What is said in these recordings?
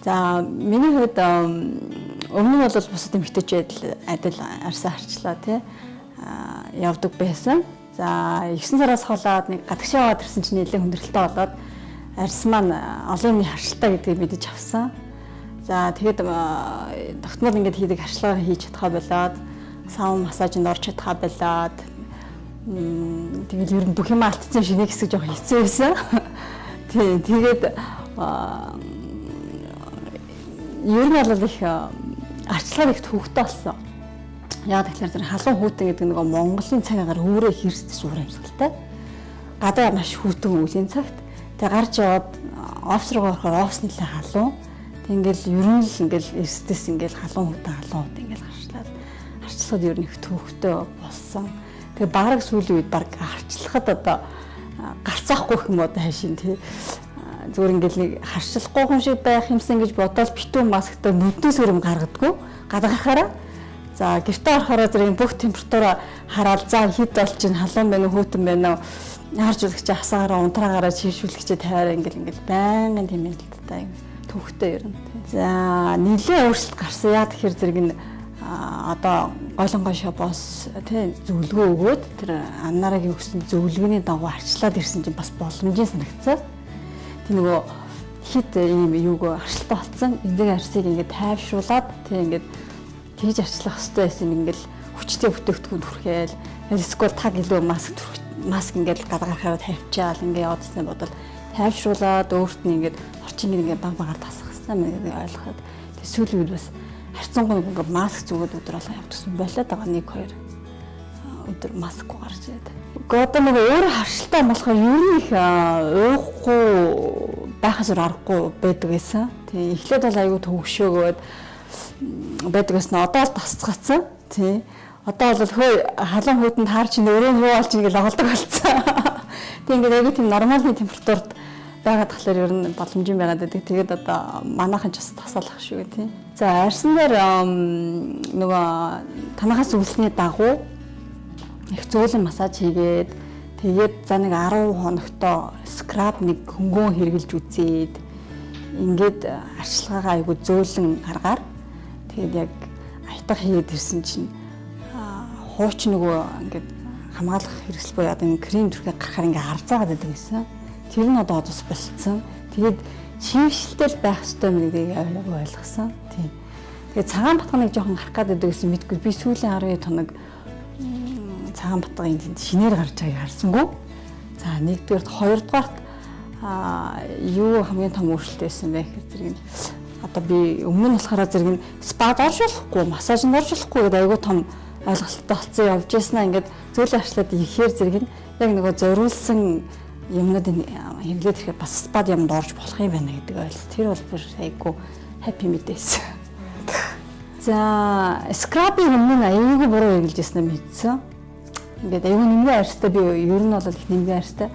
За миний хувьд өмнө нь бол бусад эмэгтэйчүүд адил арьсаа харчлаа тий явдаг байсан. За 9 сараас хаваад нэг гадагшаа яваад ирсэн чинь нэлээд хүндрэлтэй болоод арьс маань олон юмны харшилтаа гэдгийг мэдэж авсан. За тэгээд тогтмол ингээд хийдэг харшилгаа хийж чадхаа болоод саун массажинд орж чадхаа болоод тэгээд ер нь бүх юм алдсан шинэ хэсэг жоох хэцүү байсан. Тэгээд ер нь бол их арчлагаар их төвөгтэй болсон. Яг тэгэхээр зэрэг халуун хүүтэн гэдэг нэг Монголын цагаагаар өөрөө хэрсдэж үр амьсгалтай. Гадаа маш хүүтэн үеийн цагт тэг гарч яваад офс руу орохоор офс нэлээ халуун. Ингээл ер нь л ингээл эрсдэс ингээл халуун хүүт ингээл арчлагад ер нь их төвөгтэй болсон. Тэгээ бараг сүүлийн үед бараг арчлахад одоо гарцаахгүй юм одоо хайшин тий зүгээр ингээл нэг харшлахгүй юм шиг байх юмсан гэж бодоод битүү масктай нүднээс өрөм гаргадаггүй гадагахаараа за гэртээ орохоор зэрэг бүх температураа хараад за хэд болж чинь халуун байна уу хөтөн байна уу харж үзэгч хасаагаараа унтраагаараа чийшүүлэгч тавиараа ингээл байнгын тэмээлттэй төвхтэй ер нь за нэлээд өөрчлөлт гарсан яа тэгэхээр зэрэг н одоо goolingoo.shop-оос тий зөвлөгөө өгөөд тэр аннаарагийн өгсөн зөвлөгөөний дагуу арчлаад ирсэн чинь бас боломжийн санагцсан. Тэг нөгөө хит ийм юуг арчлалтай болсон. Энийг арсыг ингээд тайвшруулад тий ингээд тэгж арчлах хэрэгтэй байсан ингээд хүчтэй бүтээгдэхүүн түрхээл эсвэл таг илүү маск ингээд гадагаараа тавьчаал ингээд явуулсан бодвол тайвшруулад өөрт нь ингээд орчин ингээд багаар тасах хэрэгтэй мэн ойлгоход тэг сүүлийн үед бас харцангуй ингээд маск зүгээд өдөр болго явдсан болоод байгаа 1-2 өдөр маскгүй гарч ирээд. Одоо нэг өөр харшилтай болохоор ер нь их уухгүй байхаас аргагүй байдаг гэсэн. Тий эхлээд бол аягүй төвөгшөөгөөд байдаг гэсэн. Одоо л тасцгаацсан. Тий одоо бол хөө халуун хүйтэнд хаар чинь өөрөө юу болж ингэ логолдог болсон. Тий ингээд аягүй тийм нормалны температурт байгаад тахлаар ер нь боломжийн байгаад байдаг. Тэгээд одоо манайхан ч бас тасалах шүү тий. За арьсан дээр нөгөө танахаас үлсний дагуу их зөөлөн массаж хийгээд тэгээд за нэг 10 хоногтоо скраб нэг хөнгөн хэрглэж үзээд ингээд арчилгаагаа айгу зөөлөн аргаар тэгээд яг аятах хийгээд ирсэн чинь хууч нөгөө ингээд хамгаалах хэрэгсэл буюу одоо крем түрхээ гарахаар ингээд харцаагаад байдаг гэсэн. Тэр нь одоо тус болцсон. Тэгээд чившилтэл байх ёстой юм гэдгийг ойлгосон. Тийм. Тэгээд цагаан батганыг жоохон гарах гэдэг гэсэн мэдгүй би сүүлийн 12 хоног цагаан батгын шинээр гарч байгааг харсангүй. За нэгдүгээрт хоёрдугаарт юу хамгийн том өөрчлөлт байсан бэ гэхээр зэрэг одоо би өмнө нь болохоор зэрэг спад оршуулахгүй, массажинд оршуулахгүй гэдэг айгүй том ойлголттой болсон явж яснаа ингээд зөөлөн арчлаад ихээр зэрэг яг нөгөө зориулсан юмнууд хэрэглээд ирэхэд бас спад юмд орж болох юм байна гэдэг ойлголт. Тэр бол бүр айгүй хаппи мэдээс. За скрабын өмнө айгүй буруу хэрэглэж яснаа мэдсэн. Ингээд айгүй нэмгийн арьстай би ер нь бол их нэмгийн арьстай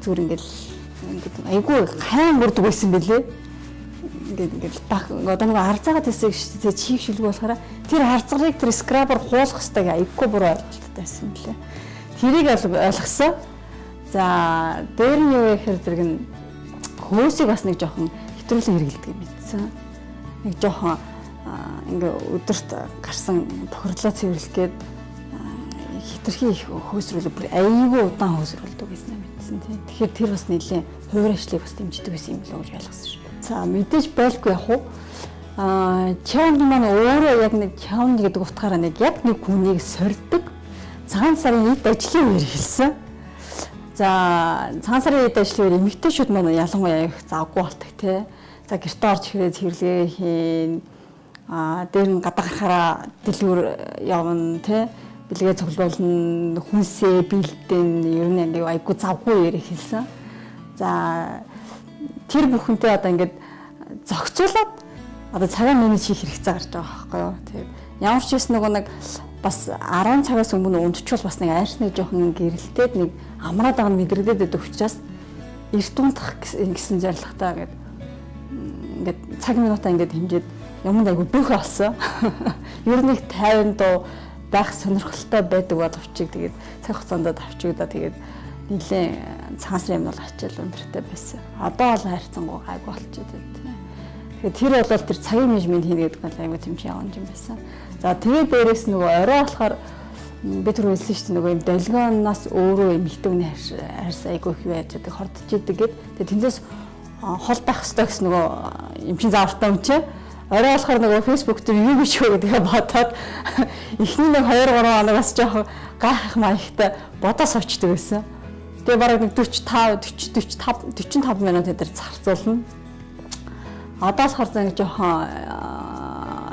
зүгээр ингээд айгүй хайн бүрдэг байсан бэлээ. Ингээд баг одоо нэг харцаагаад хэсэг шүү дээ чийг шүлэг болохоор тэр харцагыг тэр скрабаар хуулах хэрэгтэй айгүй буруу ойлголттой байсан бэлээ. Тэрийг ойлгосон. За дээр нь юу гэхээр зэрэг нь хөөсийг бас нэг жоохон хэтрүүлэн хэрэглэдэг юм мэдсэн. Нэг жоохон ингээ өдөрт гарсан тохирлоо цэвэрлэгээд хитрхи их хөөсрүүл бүр айгүй удаан хөөсрүүлдэг гэсэн юм мэдсэн тийм. Тэгэхээр тэр бас нэлийн хувийн ажлыг бас дэмждэг байсан юм болоо гэж ойлгосон шүү. За мэдээж байлгүй яг уу чаунд маань өөрөө яг нэг чаунд гэдэг утгаараа нэг яг нэг хүнийг сорддог цагаан сарын эд ажлын үеэр хэлсэн. За цагаан сарын эд ажлын үеэр эмэгтэйчүүд маань ялангуяа их завгүй болдог тий. За гэртээ орж ирээд цэвэрлэгээ хийн дээр нь гадаа гарахаараа дэлгүүр явна тий. Бэлгээ цуглуулна, хүнсээ бэлдэн ер нь яг айгу завгүй ярих хэлсэн. За тэр бүхэнтэй одоо ингээд зохицуулаад одоо цагаан менеж хийх хэрэгцээ гарч байгаа байхгүй юу. Тэгээд ямар ч юм нөгөө нэг бас 10 цагаас өмнө унтчвал бас нэг айрсныг жоохон гэрэлтээд нэг амраад байгаа нь мэдрэгдээд байдаг учраас эрт унтах гэсэн зорилготой ингээд цаг минутаа ингээд хэмжээд юмд айгу бөхө олсон. Ер нь их 50 дуу байх сонирхолтой байдаг боловчиг тэгээд цаг хугацаанд авчигдаа тэгээд нэлээд цагаан сарын юм бол ачаал өнөртэй байсан. Одоо бол хайрцангуй гайгүй болчиход байна. Тэгэхээр тэр бол тэр цагийн менежмент хийнэ гэдэг бол аюу тэмцээн явж юм байсан. За тэгээд дээрээс нөгөө орой болохоор би түр хэлсэн шүү дээ нөгөө юм долгионоос өөрөө юм хитүүний харьс айгүй их яаж байдаг хордож идэг гэд. Тэгээд тэндээс хол байх хэрэгтэй гэсэн нөгөө юм чин заавартай юм чи. Орой болохоор нөгөө фэйсбүүк дээр юу биш үү гэдгээ бодоод эхний нэг 2-3 хоногоос жоохон гайхах маягтай бодоос очдөг байсан. Тэгээ бараг нэг 45 минут дээр зарцуулна. Одоо л харсан нэг жоохон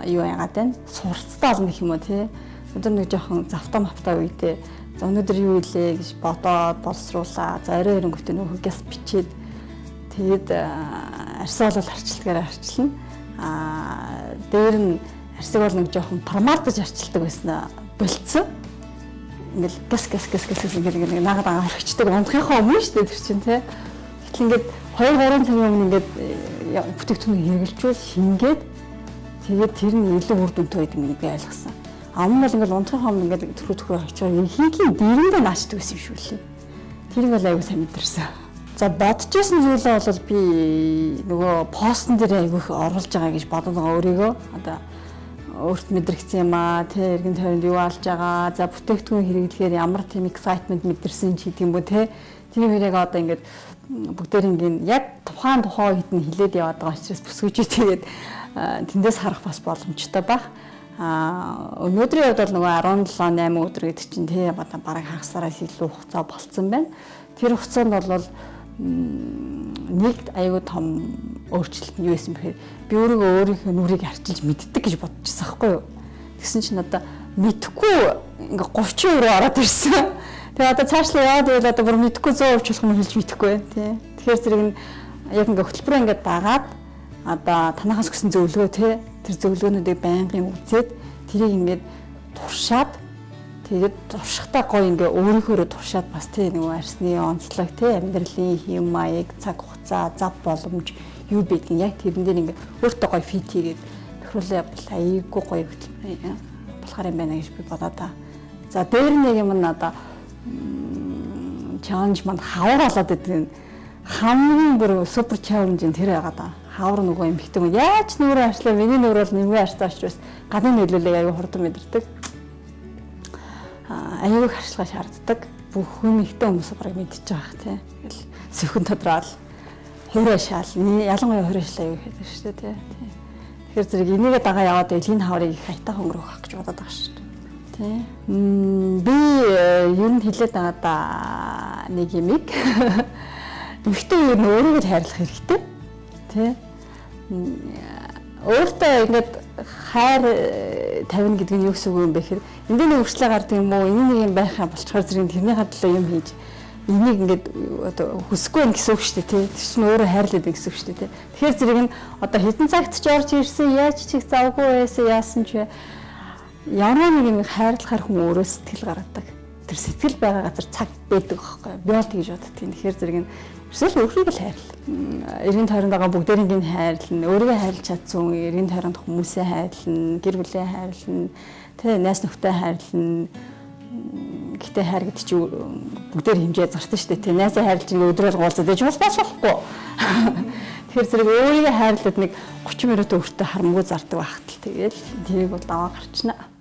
юу яагаад байна? Сурцтай болно гэх юм уу тий. Өдөр нэг жоохон завтаа мавтаа үедээ за өнөөдөр юу илээ гэж бодоод боловсруулаа. За орой ирэнгүүтээ нөгөө газ бичээд тэгээд арьсаа бол арчилдгаар арчилна. Дээр нь арьсыг бол нэг жоохон формалтаж арчилдаг байсан болцсон. Ингээл гас ингээл наагаад орхичдаг унтахынхаа өмнө шүү дээ тэр чинь тий. Гэтэл ингээд 2-3 цагийн өмнө ингээд бүтээгдэхүүнийг хэрэглэжүүл шингээд тэгээд тэр нь илүү үр дүнтэй байдаг юм гэдгийг ойлгосон. Өмнө бол ингээд унтахынхаа өмнө ингээд төрхөө очиж ихэнхийн дэрэндээ наачдаг байсан юм шүү лээ. Тэрийг бол аягүй сайн мэдэрсэн. За бодож байсан зүйлээ бол би нөгөө постн дээр аягүй их оруулж байгаа гэж бодоод байгаа өөрийгөө. Одоо өөрт мэдрэгдсэн юм аа, тэ эргэн тойронд юу алж байгаа, за бүтээгдэхүүн хэрэглэхээр ямар тийм excitement мэдэрсэн ч гэдэг юм бо тэ. Тэр хоёрыг одоо ингээд бүгдээрингийн яг тухайн хитэн хилээд яваад байгаа учраас бүсгүйж тэгээд тэндээс харах бас боломжтой баг. Өнөөдрийн хувьд бол нөгөө 17-8 өдөр гэдэг чинь тий бараг хагасараас илүү хугацаа болцсон байна. Тэр хугацаанд бол нэг аюу том өөрчлөлт нь юу байсан бэхээр би өөрийнхөө нүрийг арчилж мэддэг гэж бодчихсон байхгүй юу. Тэгсэн чинь одоо мэдхгүй ингээ 30 руу ороод ирсэн. Тэгээ одоо цаашлаа яваад байвал одоо бүр мэдхгүй 100% болох юм хэлж мэдэхгүй байна тий. Тэгэхээр зэрэг нь яг ингээ хөтөлбөрөө ингээ дагаад одоо танахаас өгсөн зөвлөгөө тий тэр зөвлөгөөнүүдийг байнгын үзээд тэрийг ингээ туршаад тэгээд туршихтаа гоё ингээ өөрийнхөө туршаад бас тий нөгөө арсны онцлог тий амьдралын хэм маяг цаг хугацаа зав боломж юу байдгийг яг тэрэн дээр ингээ өөртөө гоё фит хийгээд тохируулаа явбал аяйгүй гоё болохоор юм байна гэж би бодоо та. За дээр нэг юм надаа чаленж манд хавар болоод идэг хамгийн бүр супер чаленж нь тэр байгаа да. Хавар нөгөө юм битэн яаж нүрээ арчлаа миний нүр бол нэмээ арчтаа учраас гадны нөлөөлөг аюу хурдан мэдэрдэг. Аюу харьцаа шаарддаг. Бүх хүмүүстээ хүмүүс барыг мэдчихэж байгаа тий. Тэгэл сөхөн тодраал хувраа шаал. Ялангуяа хувраа шал аюу хийдэг шүү дээ тий. Тэгэхээр зэрэг энийгээ дагаа яваад байл энэ хаврыг их хайтаа хөнгөрөх гэж бодоод байгаа шүү дээ. Тий. Би юу н хэлээд байгаа да нэг юмик. Ихтэй юу н өөрийгөө хайрлах хэрэгтэй. Тий. Өөртөө ингээд хайр тавина гэдэг нь юу гэсэн үг юм бэ гэхээр энд нэг өршлөө гардаг юм уу энэ нэг юм байхаа болчихоор зэрэг тэрний хадлаа юм хийж энийг ингээд одоо хүсэхгүй байх гэсэн үг шүү дээ тий. Тэр чинь өөрөө хайрлаад байх гэсэн үг шүү дээ тий. Тэгэхээр зэрэг нь одоо хэдэн цагт ч орж ирсэн яаж ч их завгүй байсан яасан ч ямар нэг юм хайрлахаар хүн өөрөө сэтгэл гаргадаг. Тэр сэтгэл байгаа газар цаг байдаг байхгүй. Би бол тэгж боддог тийм. Тэгэхээр зэрэг нь эсвэл өөрийг л хайрлаа. Эргэн тойронд байгаа бүгдээрийг хайрлна. Өөрийгөө хайрлаж чадсан, эргэн тойронд хүмүүсээ хайрлна, гэр бүлээ хайрлна, тэ найс нөхдөд хайрлна. Гэтэ хайр гэдэг чинь бүгдээр хэмжээ зартай шүү дээ. Тэ найсаа хайрлаж ингээ өдрөөр уулзаад байж бас болохгүй. Тэгэхээр зэрэг өөрийгөө хайрлаад нэг 30 минут өөртөө харамгүй зардаг байхад л тэгэл тэрийг бол даваа гарчна.